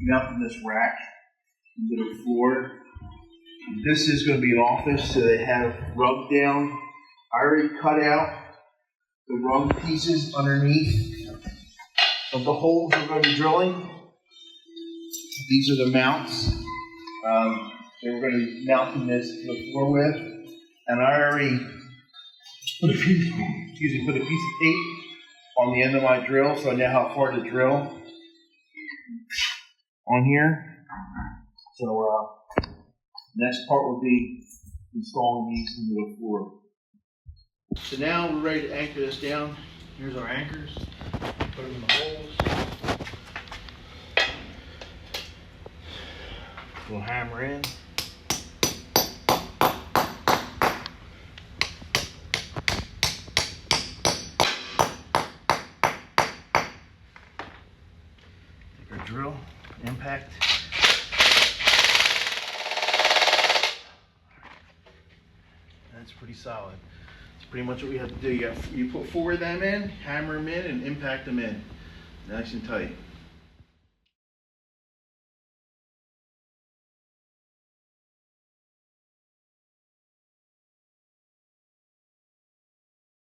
mounting this rack into the floor. This is going to be an office, so they have rug down. I already cut out the rug pieces underneath of the holes we're going to be drilling. These are the mounts. So we're going to be mounting this to the floor with, and I already put a piece of tape on the end of my drill, so I know how far to drill on here. So next part will be installing these into the floor. So now we're ready to anchor this down. Here's our anchors. Put them in the holes. We'll hammer in. Take our drill, impact. That's pretty solid. It's pretty much what we have to do. You put 4 of them in, hammer them in, and impact them in. Nice and tight.